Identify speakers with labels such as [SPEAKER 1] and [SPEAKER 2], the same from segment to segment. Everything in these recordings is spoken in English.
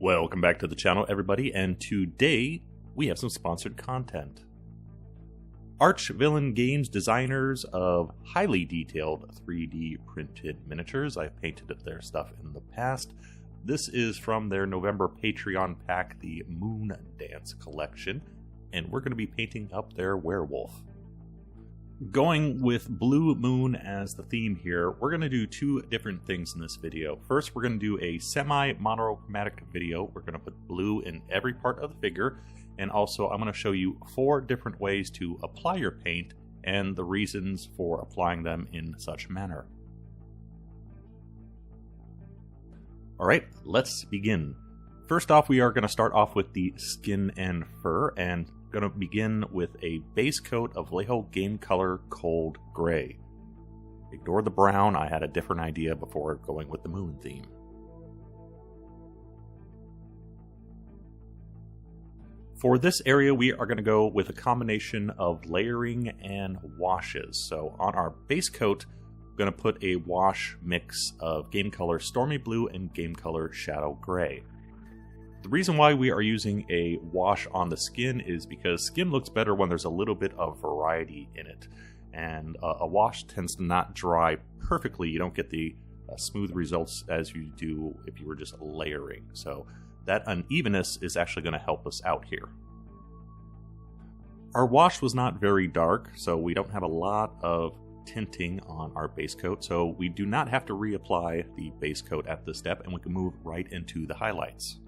[SPEAKER 1] Welcome back to the channel, everybody, and today we have some sponsored content. Archvillain Games, designers of highly detailed 3D printed miniatures. I've painted their stuff in the past. This is from their November Patreon pack, the Moon Dance collection, and we're going to be painting up their werewolf. Going with Blue Moon as the theme here, we're going to do two different things in this video. First, we're going to do a semi-monochromatic video. We're going to put blue in every part of the figure, and also I'm going to show you 4 different ways to apply your paint and the reasons for applying them in such manner. Alright, let's begin. First off, we are going to start off with the skin and fur, and going to begin with a base coat of Vallejo Game Color Cold Gray. Ignore the brown, I had a different idea before going with the moon theme. For this area, we are going to go with a combination of layering and washes. So on our base coat, I'm going to put a wash mix of Game Color Stormy Blue and Game Color Shadow Gray. The reason why we are using a wash on the skin is because skin looks better when there's a little bit of variety in it. And a wash tends to not dry perfectly. You don't get the smooth results as you do if you were just layering. So that unevenness is actually going to help us out here. Our wash was not very dark, so we don't have a lot of tinting on our base coat. So we do not have to reapply the base coat at this step, and we can move right into the highlights.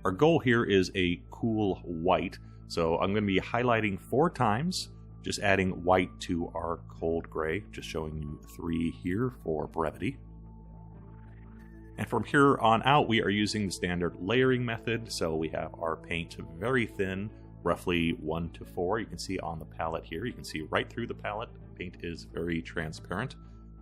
[SPEAKER 1] Our goal here is a cool white, so I'm going to be highlighting 4 times, just adding white to our cold gray, just showing you 3 here for brevity. And from here on out, we are using the standard layering method, so we have our paint very thin, roughly 1 to 4. You can see on the palette here, you can see right through the palette, paint is very transparent.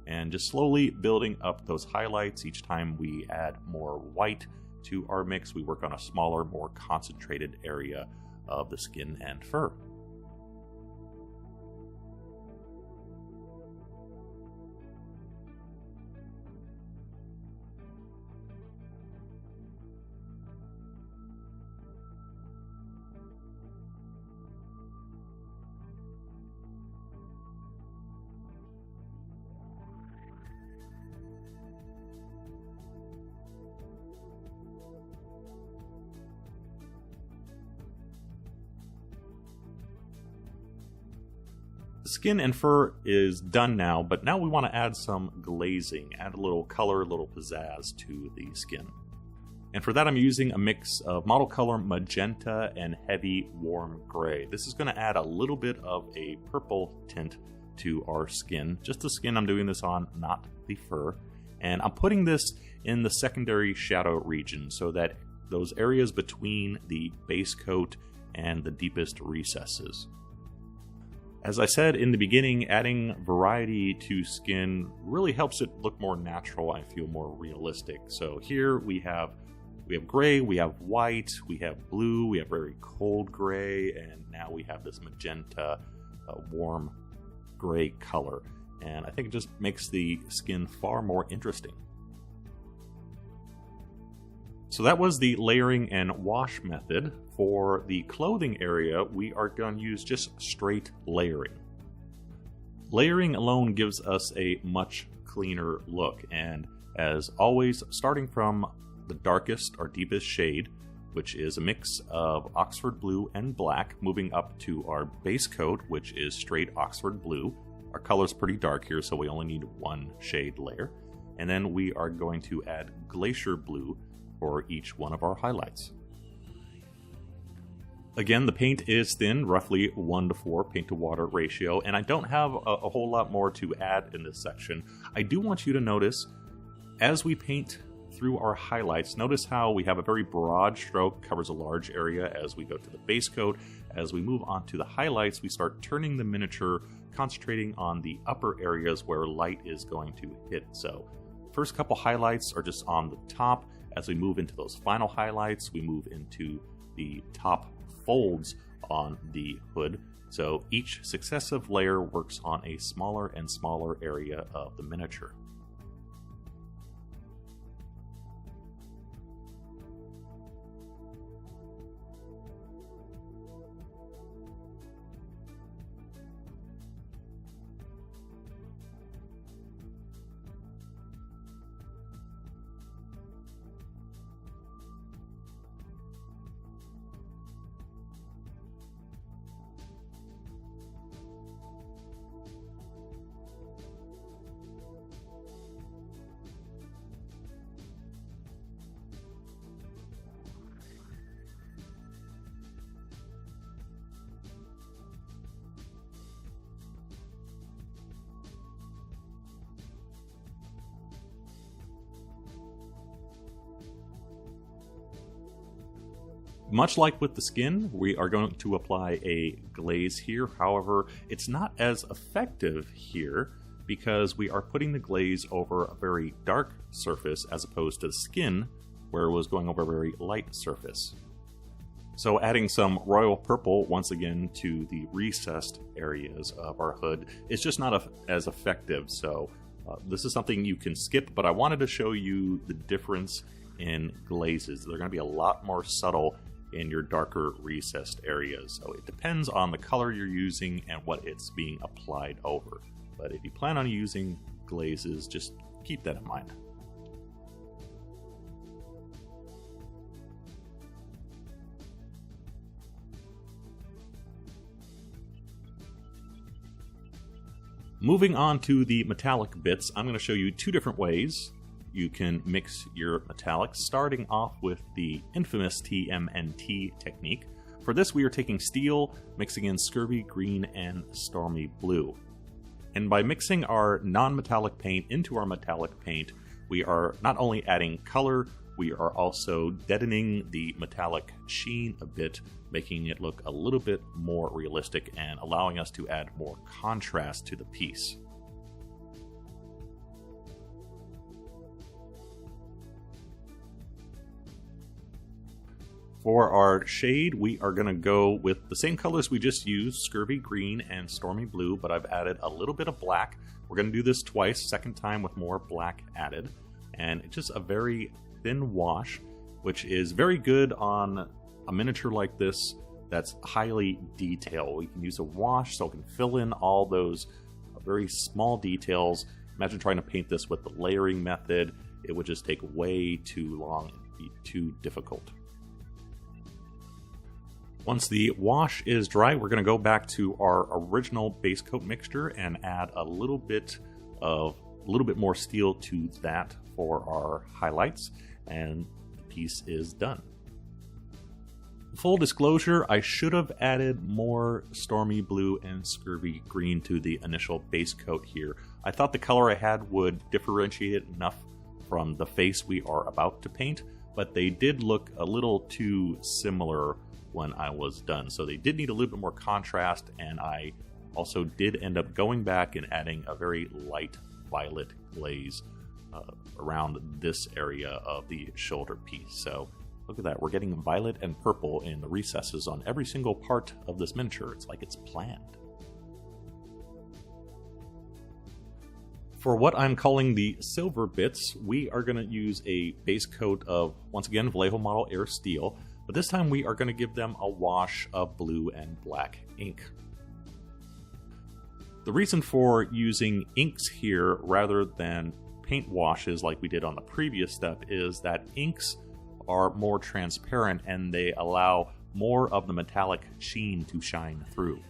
[SPEAKER 1] And just slowly building up those highlights. Each time we add more white to our mix, we work on a smaller, more concentrated area of the skin and fur. The skin and fur is done now, but now we want to add some glazing, add a little color, a little pizzazz to the skin. And for that I'm using a mix of model color magenta and heavy warm gray. This is going to add a little bit of a purple tint to our skin. Just the skin I'm doing this on, not the fur. And I'm putting this in the secondary shadow region so that those areas between the base coat and the deepest recesses. As I said in the beginning, adding variety to skin really helps it look more natural and feel more realistic. So here we have gray, we have white, we have blue, we have very cold gray, and now we have this magenta, warm gray color. And I think it just makes the skin far more interesting. So that was the layering and wash method. For the clothing area, we are going to use just straight layering. Layering alone gives us a much cleaner look, and as always, starting from the darkest or deepest shade, which is a mix of Oxford blue and black, moving up to our base coat, which is straight Oxford blue. Our color's pretty dark here, so we only need 1 shade layer. And then we are going to add glacier blue for each one of our highlights. Again, the paint is thin, roughly 1 to 4 paint to water ratio, and I don't have a whole lot more to add in this section. I do want you to notice, as we paint through our highlights, notice how we have a very broad stroke, covers a large area as we go to the base coat. As we move on to the highlights, we start turning the miniature, concentrating on the upper areas where light is going to hit. So, first couple highlights are just on the top. As we move into those final highlights, we move into the top folds on the hood So each successive layer works on a smaller and smaller area of the miniature. Much like with the skin, we are going to apply a glaze here. However, it's not as effective here because we are putting the glaze over a very dark surface as opposed to the skin where it was going over a very light surface. So adding some royal purple once again to the recessed areas of our hood is just not as effective. So this is something you can skip, but I wanted to show you the difference in glazes. They're going to be a lot more subtle in your darker recessed areas. So it depends on the color you're using and what it's being applied over. But if you plan on using glazes, just keep that in mind. Moving on to the metallic bits, I'm going to show you two different ways you can mix your metallics, starting off with the infamous TMNT technique. For this, we are taking steel, mixing in scurvy green and stormy blue. And by mixing our non-metallic paint into our metallic paint, we are not only adding color, we are also deadening the metallic sheen a bit, making it look a little bit more realistic and allowing us to add more contrast to the piece. For our shade, we are going to go with the same colors we just used, scurvy green and stormy blue, but I've added a little bit of black. We're going to do this twice, second time with more black added. And it's just a very thin wash, which is very good on a miniature like this that's highly detailed. We can use a wash so it can fill in all those very small details. Imagine trying to paint this with the layering method. It would just take way too long and be too difficult. Once the wash is dry, we're going to go back to our original base coat mixture and add a little bit more steel to that for our highlights, and the piece is done. Full disclosure, I should have added more stormy blue and scurvy green to the initial base coat here. I thought the color I had would differentiate it enough from the face we are about to paint, but they did look a little too similar when I was done. So they did need a little bit more contrast, and I also did end up going back and adding a very light violet glaze around this area of the shoulder piece. So look at that, we're getting violet and purple in the recesses on every single part of this miniature. It's like it's planned. For what I'm calling the silver bits, we are going to use a base coat of, once again, Vallejo Model Air steel. But this time we are going to give them a wash of blue and black ink. The reason for using inks here rather than paint washes like we did on the previous step is that inks are more transparent and they allow more of the metallic sheen to shine through.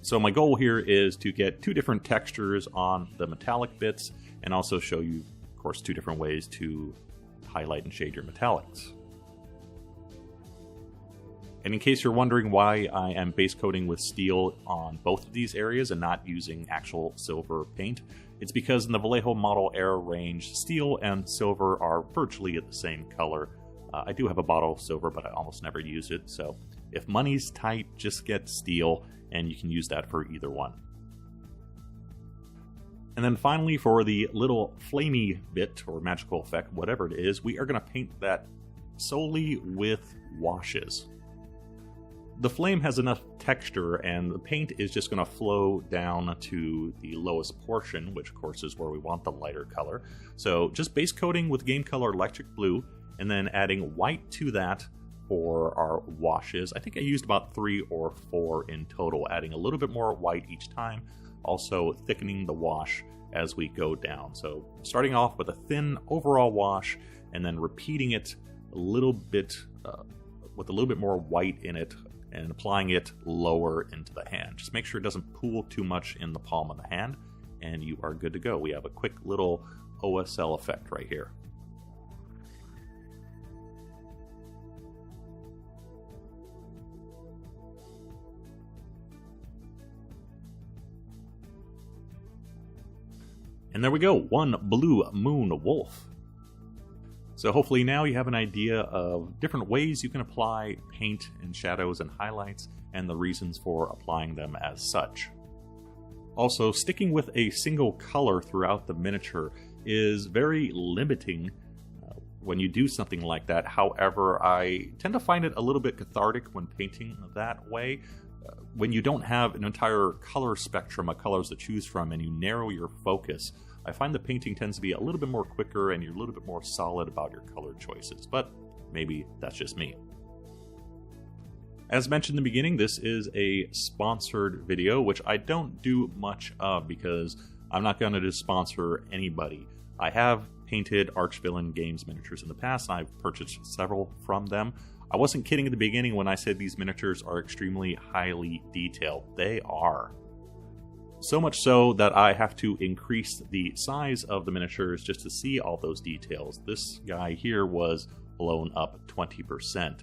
[SPEAKER 1] So my goal here is to get two different textures on the metallic bits and also show you, of course, two different ways to highlight and shade your metallics. And in case you're wondering why I am base coating with steel on both of these areas and not using actual silver paint, it's because in the Vallejo Model Air range, steel and silver are virtually the same color. I do have a bottle of silver, but I almost never use it, so if money's tight, just get steel, and you can use that for either one. And then finally, for the little flamey bit, or magical effect, whatever it is, we are going to paint that solely with washes. the flame has enough texture and the paint is just going to flow down to the lowest portion, which of course is where we want the lighter color. So just base coating with Game Color Electric Blue and then adding white to that for our washes. I think I used about 3 or 4 in total, adding a little bit more white each time, also thickening the wash as we go down. So starting off with a thin overall wash and then repeating it a little bit with a little bit more white in it and applying it lower into the hand. Just make sure it doesn't pool too much in the palm of the hand and you are good to go. We have a quick little OSL effect right here. And there we go, one Blue Moon Wolf. So hopefully now you have an idea of different ways you can apply paint and shadows and highlights and the reasons for applying them as such. Also, sticking with a single color throughout the miniature is very limiting when you do something like that. However, I tend to find it a little bit cathartic when painting that way. When you don't have an entire color spectrum of colors to choose from and you narrow your focus, I find the painting tends to be a little bit more quicker and you're a little bit more solid about your color choices, but maybe that's just me. As mentioned in the beginning, this is a sponsored video, which I don't do much of because I'm not going to just sponsor anybody. I have painted Archvillain Games miniatures in the past, and I've purchased several from them. I wasn't kidding at the beginning when I said these miniatures are extremely highly detailed. They are. So much so that I have to increase the size of the miniatures just to see all those details. This guy here was blown up 20%.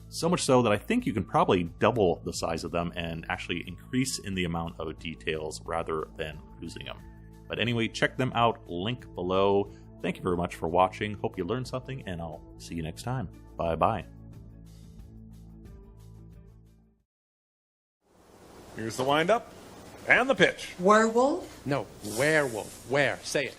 [SPEAKER 1] So much so that I think you can probably double the size of them and actually increase in the amount of details rather than losing them. But anyway, check them out, link below. Thank you very much for watching. Hope you learned something, and I'll see you next time. Bye-bye.
[SPEAKER 2] Here's the wind-up and the pitch.
[SPEAKER 3] Werewolf?
[SPEAKER 4] No, werewolf. Where? Say it.